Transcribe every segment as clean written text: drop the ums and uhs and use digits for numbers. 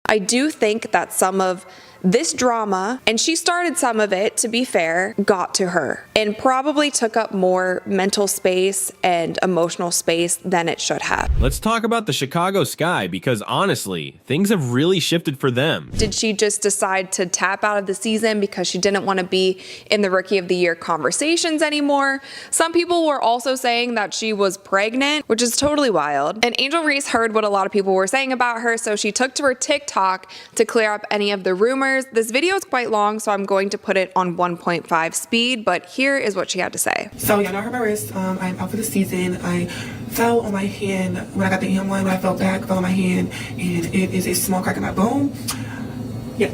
I do think that some of this drama, and she started some of it, to be fair, got to her and probably took up more mental space and emotional space than it should have. Let's talk about the Chicago Sky, because honestly, things have really shifted for them. Did she just decide to tap out of the season because she didn't want to be in the Rookie of the Year conversations anymore? Some people were also saying that she was pregnant, which is totally wild. And Angel Reese heard what a lot of people were saying about her, so she took to her TikTok to clear up any of the rumors. This video is quite long, so I'm going to put it on 1.5 speed, but here is what she had to say. So y'all know I hurt my wrist. I'm out for the season. I fell on my hand when I got the EM1. When I fell back, fell on my hand, and it is a small crack in my bone. Yeah.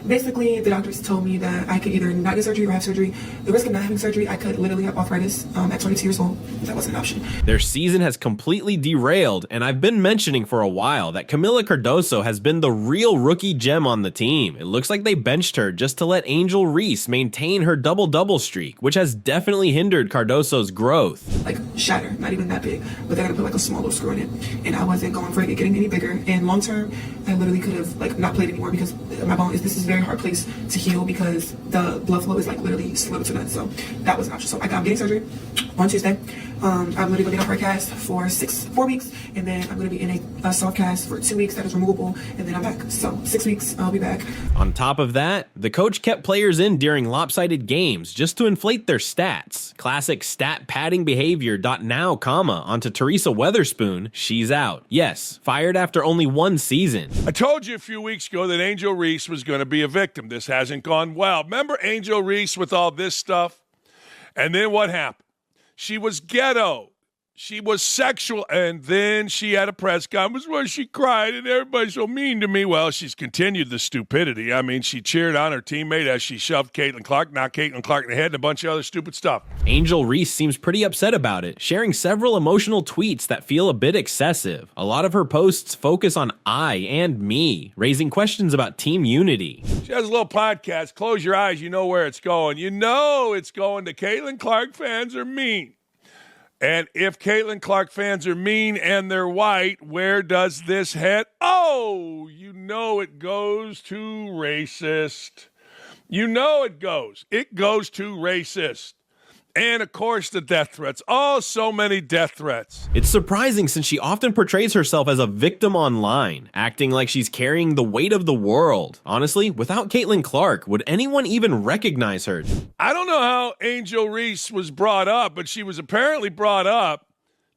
Basically, the doctors told me that I could either not get surgery or have surgery. The risk of not having surgery, I could literally have arthritis at 22 years old. That wasn't an option. Their season has completely derailed, and I've been mentioning for a while that Camila Cardoso has been the real rookie gem on the team. It looks like they benched her just to let Angel Reese maintain her double-double streak, which has definitely hindered Cardoso's growth. Like shatter, not even that big, but they're gonna put like a small little screw in it, and I wasn't going for it getting any bigger. And long term, I literally could have like not played anymore because my bone is. This is very hard place to heal because the blood flow is like literally slim to none. So that was an option. So I'm getting surgery on Tuesday. I'm literally going to be on hard cast for 4 weeks, and then I'm going to be in a soft cast for 2 weeks that is removable, and then I'm back. So 6 weeks, I'll be back. On top of that, the coach kept players in during lopsided games just to inflate their stats. Classic stat padding behavior. Now, onto Teresa Weatherspoon. She's out. Yes, fired after only 1 season. I told you a few weeks ago that Angel Reese was going to be a victim. This hasn't gone well. Remember Angel Reese with all this stuff? And then what happened? She was ghetto. She was sexual. And then she had a press conference where she cried and everybody's so mean to me. Well, she's continued the stupidity. I mean, she cheered on her teammate as she shoved Caitlin Clark, knocked Caitlin Clark in the head, and a bunch of other stupid stuff. Angel Reese seems pretty upset about it, sharing several emotional tweets that feel a bit excessive. A lot of her posts focus on I and me, raising questions about team unity. She has a little podcast. Close your eyes. You know where it's going. You know it's going to Caitlin Clark fans are mean. And if Caitlin Clark fans are mean and they're white, where does this head? Oh, you know it goes to racist. You know it goes. It goes to racist. And, of course, the death threats. Oh, so many death threats. It's surprising since she often portrays herself as a victim online, acting like she's carrying the weight of the world. Honestly, without Caitlin Clark, would anyone even recognize her? I don't know how Angel Reese was brought up, but she was apparently brought up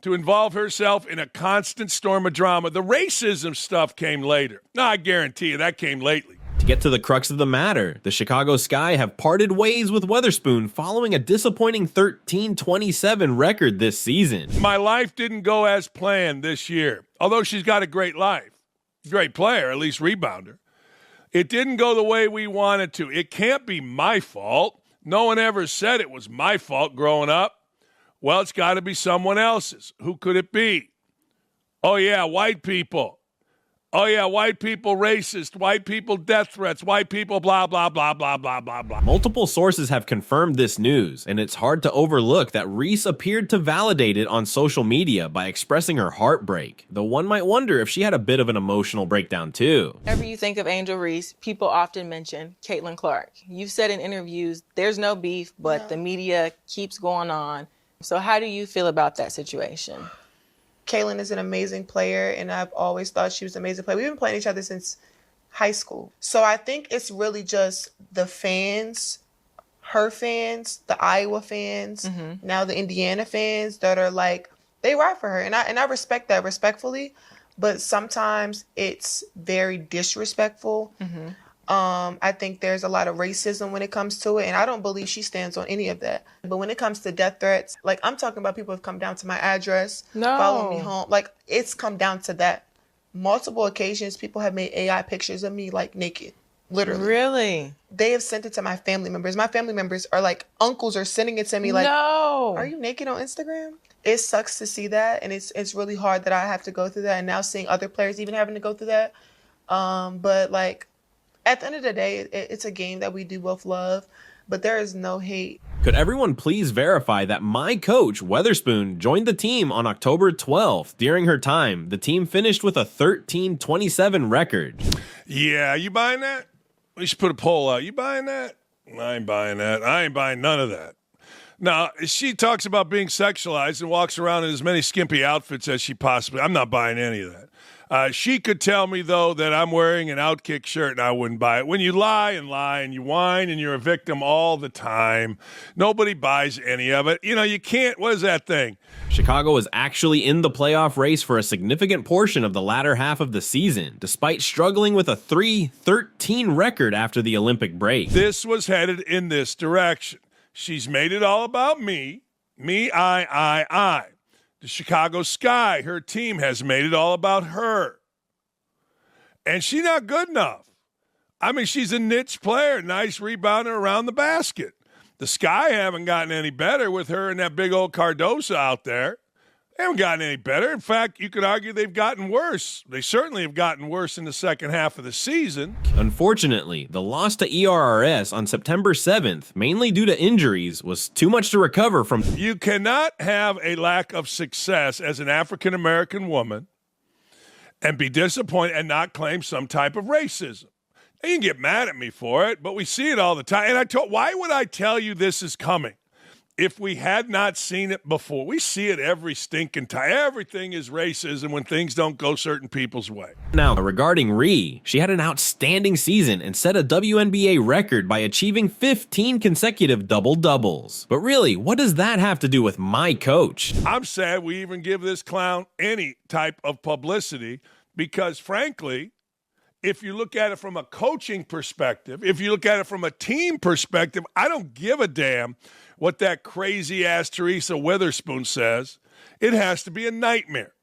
to involve herself in a constant storm of drama. The racism stuff came later. No, I guarantee you that came lately. To get to the crux of the matter, the Chicago Sky have parted ways with Weatherspoon following a disappointing 13-27 record this season. My life didn't go as planned this year, although she's got a great life. Great player, at least rebounder. It didn't go the way we wanted to. It can't be my fault. No one ever said it was my fault growing up. Well, it's got to be someone else's. Who could it be? Oh, yeah, white people. Oh, yeah, white people racist, white people death threats, white people blah, blah, blah, blah, blah, blah, blah. Multiple sources have confirmed this news, and it's hard to overlook that Reese appeared to validate it on social media by expressing her heartbreak, though one might wonder if she had a bit of an emotional breakdown too. Whenever you think of Angel Reese, people often mention Caitlin Clark. You've said in interviews, there's no beef, but the media keeps going on. So how do you feel about that situation? Caitlin is an amazing player, and I've always thought she was an amazing player. We've been playing each other since high school. So I think it's really just the fans, her fans, the Iowa fans, now the Indiana fans that are like, they ride for her. And I respect that respectfully, but sometimes it's very disrespectful. I think there's a lot of racism when it comes to it, and I don't believe she stands on any of that. But when it comes to death threats, like I'm talking about people have come down to my address, following me home. Like it's come down to that. Multiple occasions, people have made AI pictures of me like naked, literally. Really? They have sent it to my family members. My family members are like, uncles are sending it to me like, no. Are you naked on Instagram? It sucks to see that, and it's really hard that I have to go through that, and now seeing other players even having to go through that. But like, at the end of the day, it's a game that we do both love. but there is no hate. Could everyone please verify that my coach, Weatherspoon, joined the team on October 12th? During her time, the team finished with a 13-27 record. Yeah, you buying that? We should put a poll out. You buying that? I ain't buying that. I ain't buying none of that. Now, she talks about being sexualized and walks around in as many skimpy outfits as she possibly. I'm not buying any of that. She could tell me, though, that I'm wearing an Outkick shirt and I wouldn't buy it. When you lie and you whine and you're a victim all the time, nobody buys any of it. You know, you can't. What is that thing? Chicago was actually in the playoff race for a significant portion of the latter half of the season, despite struggling with a 3-13 record after the Olympic break. This was headed in this direction. She's made it all about me. Me, I. The Chicago Sky, her team, has made it all about her. And she's not good enough. I mean, she's a niche player, nice rebounder around the basket. The Sky haven't gotten any better with her and that big old Cardoso out there. They haven't gotten any better. In fact, you could argue they've gotten worse. They certainly have gotten worse in the second half of the season. Unfortunately, the loss to ERRS on September 7th, mainly due to injuries, was too much to recover from. You cannot have a lack of success as an African-American woman and be disappointed and not claim some type of racism. And you can get mad at me for it, but we see it all the time. And why would I tell you this is coming if we had not seen it before? We see it every stinking time. Everything is racism when things don't go certain people's way. Now, regarding Reese, she had an outstanding season and set a WNBA record by achieving 15 consecutive double-doubles. But really, what does that have to do with my coach? I'm sad we even give this clown any type of publicity because, frankly, if you look at it from a coaching perspective, if you look at it from a team perspective, I don't give a damn what that crazy-ass Teresa Witherspoon says. It has to be a nightmare.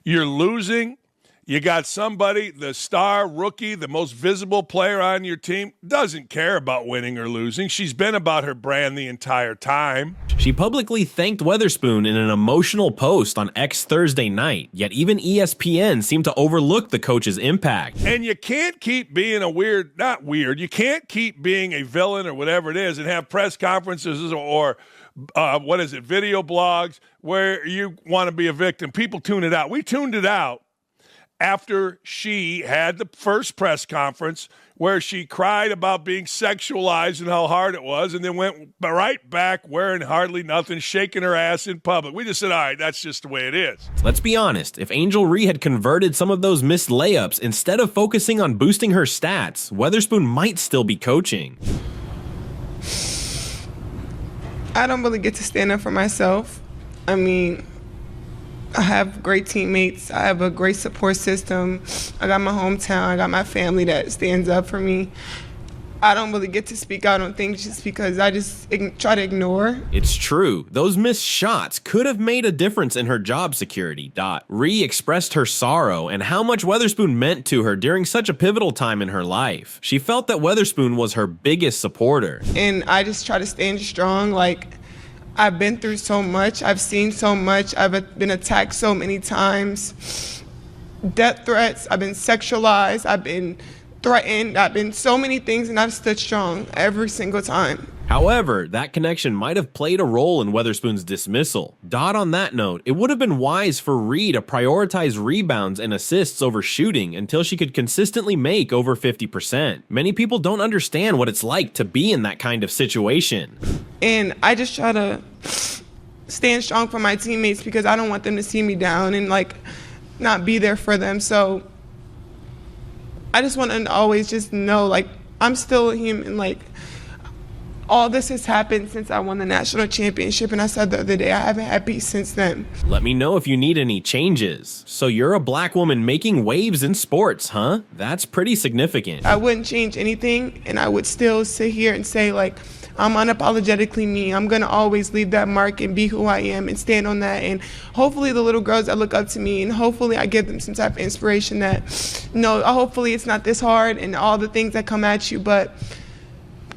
You're losing. You got somebody, the star rookie, the most visible player on your team, doesn't care about winning or losing. She's been about her brand the entire time. She publicly thanked Weatherspoon in an emotional post on X Thursday night, yet even ESPN seemed to overlook the coach's impact. And you can't keep being you can't keep being a villain or whatever it is and have press conferences or video blogs where you want to be a victim. People tune it out. We tuned it out after she had the first press conference where she cried about being sexualized and how hard it was, and then went right back wearing hardly nothing, shaking her ass in public. We just said, all right, that's just the way it is. Let's be honest, if Angel Reese had converted some of those missed layups instead of focusing on boosting her stats, Weatherspoon might still be coaching. I don't really get to stand up for myself. I mean, I have great teammates. I have a great support system. I got my hometown. I got my family that stands up for me. I don't really get to speak out on things just because I just try to ignore. It's true. Those missed shots could have made a difference in her job security. Reese expressed her sorrow and how much Weatherspoon meant to her during such a pivotal time in her life. She felt that Weatherspoon was her biggest supporter. And I just try to stand strong. Like, I've been through so much. I've seen so much. I've been attacked so many times. Death threats. I've been sexualized. I've been threatened. I've been so many things, and I've stood strong every single time. However, that connection might have played a role in Weatherspoon's dismissal. On that note, it would have been wise for Reese to prioritize rebounds and assists over shooting until she could consistently make over 50%. Many people don't understand what it's like to be in that kind of situation. And I just try to stand strong for my teammates because I don't want them to see me down and, like, not be there for them. So I just want them to always just know, like, I'm still a human. Like, all this has happened since I won the national championship, and I said the other day, I haven't had peace since then. Let me know if you need any changes. So you're a black woman making waves in sports, huh? That's pretty significant. I wouldn't change anything, and I would still sit here and say, like, I'm unapologetically me. I'm going to always leave that mark and be who I am and stand on that. And hopefully the little girls that look up to me, and hopefully I give them some type of inspiration that, hopefully it's not this hard and all the things that come at you, but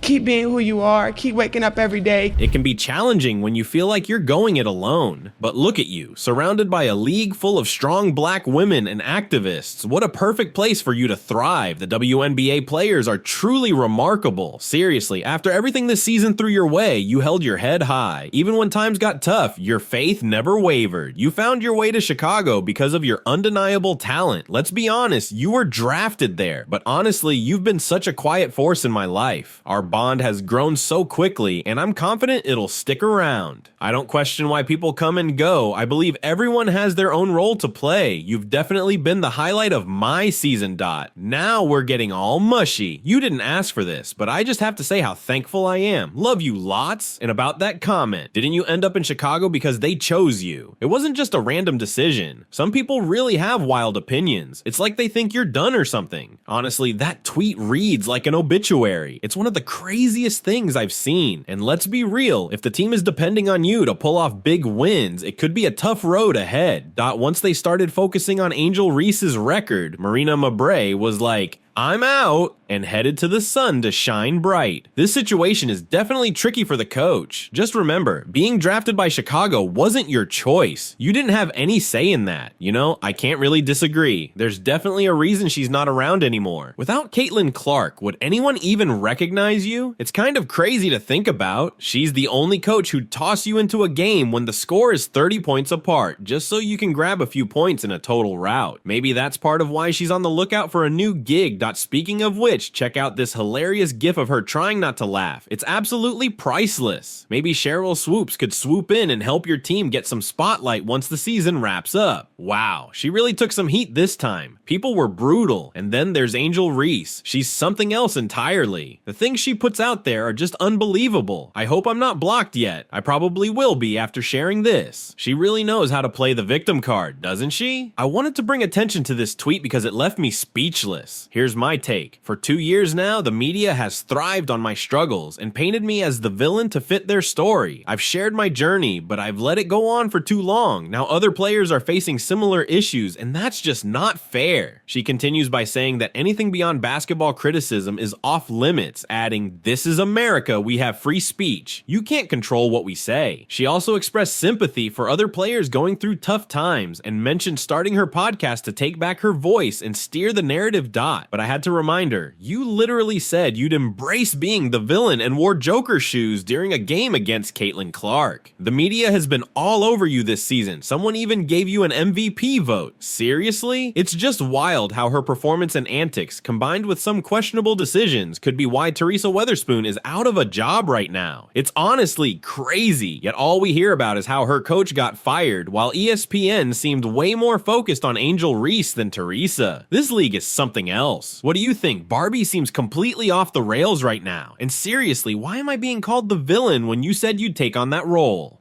keep being who you are, keep waking up every day. It can be challenging when you feel like you're going it alone. But look at you, surrounded by a league full of strong black women and activists. What a perfect place for you to thrive. The WNBA players are truly remarkable. Seriously, after everything this season threw your way, you held your head high. Even when times got tough, your faith never wavered. You found your way to Chicago because of your undeniable talent. Let's be honest, you were drafted there. But honestly, you've been such a quiet force in my life. Our bond has grown so quickly, and I'm confident it'll stick around. I don't question why people come and go. I believe everyone has their own role to play. You've definitely been the highlight of my season, Dot. Now we're getting all mushy. You didn't ask for this, but I just have to say how thankful I am. Love you lots. And about that comment, didn't you end up in Chicago because they chose you? It wasn't just a random decision. Some people really have wild opinions. It's like they think you're done or something. Honestly, that tweet reads like an obituary. It's one of the craziest things I've seen. And let's be real, if the team is depending on you to pull off big wins, it could be a tough road ahead. Once they started focusing on Angel Reese's record, Marina Mabrey was like, I'm out, and headed to the sun to shine bright. This situation is definitely tricky for the coach. Just remember, being drafted by Chicago wasn't your choice. You didn't have any say in that. You know, I can't really disagree. There's definitely a reason she's not around anymore. Without Caitlin Clark, would anyone even recognize you? It's kind of crazy to think about. She's the only coach who'd toss you into a game when the score is 30 points apart, just so you can grab a few points in a total rout. Maybe that's part of why she's on the lookout for a new gig. Speaking of which, check out this hilarious gif of her trying not to laugh. It's absolutely priceless. Maybe Cheryl Swoops could swoop in and help your team get some spotlight once the season wraps up. Wow, she really took some heat this time. People were brutal. And then there's Angel Reese. She's something else entirely. The things she puts out there are just unbelievable. I hope I'm not blocked yet. I probably will be after sharing this. She really knows how to play the victim card, doesn't she? I wanted to bring attention to this tweet because it left me speechless. Here's my take. For 2 years now, the media has thrived on my struggles and painted me as the villain to fit their story. I've shared my journey, but I've let it go on for too long. Now other players are facing similar issues, and that's just not fair. She continues by saying that anything beyond basketball criticism is off limits, adding, "This is America, we have free speech. You can't control what we say." She also expressed sympathy for other players going through tough times and mentioned starting her podcast to take back her voice and steer the narrative. But I had to remind her, you literally said you'd embrace being the villain and wore Joker shoes during a game against Caitlin Clark. The media has been all over you this season. Someone even gave you an MVP vote. Seriously? It's just wild how her performance and antics, combined with some questionable decisions, could be why Teresa Weatherspoon is out of a job right now. It's honestly crazy, yet all we hear about is how her coach got fired, while ESPN seemed way more focused on Angel Reese than Teresa. This league is something else. What do you think? Barbie seems completely off the rails right now. And seriously, why am I being called the villain when you said you'd take on that role?